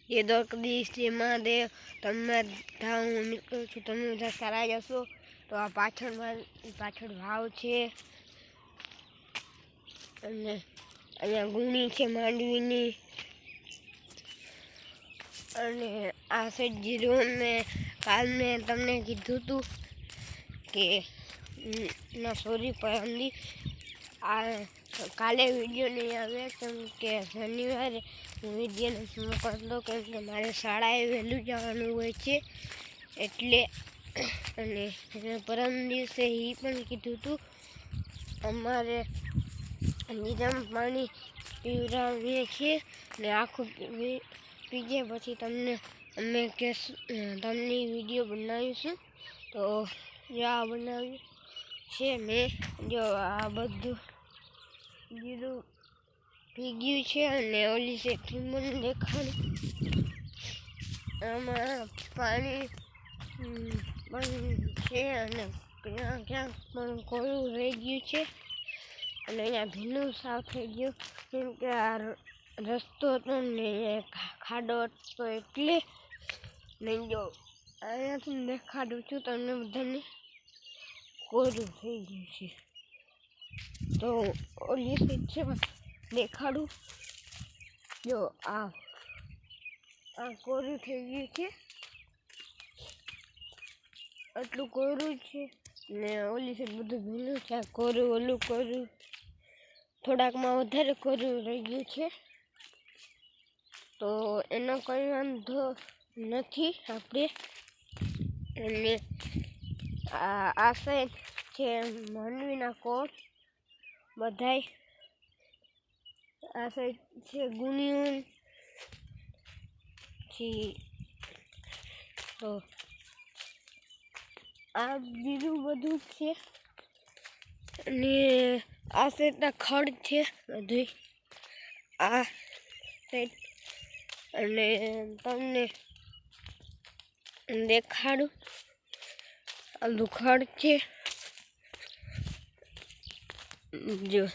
ये દ્વારકાધીશ જય મહાદેવ। તમે બધા હું નીકળું છું, તમે બધા સારા જશો। તો આ પાછળ વાવ છે અને અહીંયા ગુણી છે માંડવીની, અને આ સાઈડ જીરું મેં કાલ મેં તમને કીધું હતું કે ના સોરી પરમદી આ કાલે વિડીયો નહીં આવે કેમ કે શનિવારે હું વિડીયો નથી મોકલતો કેમ કે મારે શાળાએ વહેલું જવાનું હોય છે એટલે। અને પરમ દિવસે એ પણ કીધું હતું અમારે નિજામ પાણી પીવડાવીએ છીએ ને આખું પીજે પછી તમને અમે તમને વિડીયો બનાવીશું। તો આ બનાવ્યું છે મેં, જો આ બધું જીરું ભીગ્યું છે અને ઓલી સેઠી મને દેખાડ્યું આમાં પાણી પણ છે અને ક્યાં ક્યાંક પણ કોરું રહી ગયું છે અને અહીંયા ભીનું સાફ થઈ ગયું કેમ કે આ રસ્તો હતો ને ખાડો હતો એટલે નહીં। જો અહીંયાથી દેખાડું છું તમને બધાને, કોરું થઈ ગયું છે તો ઓલી સાઈડ છે દેખાડું, જો આ કોરું થઈ ગયું છે, આટલું કોરું છે ને ઓલી સાઈડ બધું ભીનું છે। આ કોરું ઓલું કોરું થોડાકમાં વધારે કોરું રહી ગયું છે તો એનો કંઈ વાંધો નથી આપણે। અને આ સાઈડ છે માંડવીના કોટ બધાય, આ સાઈડ છે ગુણિયું તો આ બીજું બધું છે અને આ સાઈડના ખડ છે બધું આ સાઈડ, અને તમને દેખાડું આ ખડ છે જો,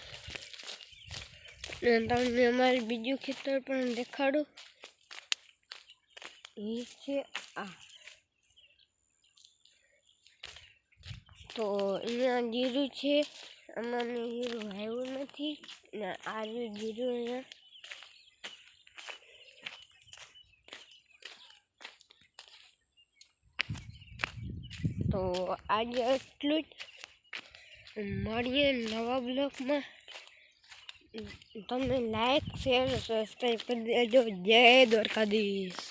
તમને અમારે બીજું ખેતર પણ દેખાડું, એ છે આ। તો અહીંયા જીરું છે, આમાં મેં જીરું વાવ્યું નથી ને આ જીરું અહીંયા તો આજે એટલું જ, મળીએ નવા બ્લોગમાં। તમે લાઈક શેર સબસ્ક્રાઈબ કરી દેજો। જય દ્વારકાધીશ।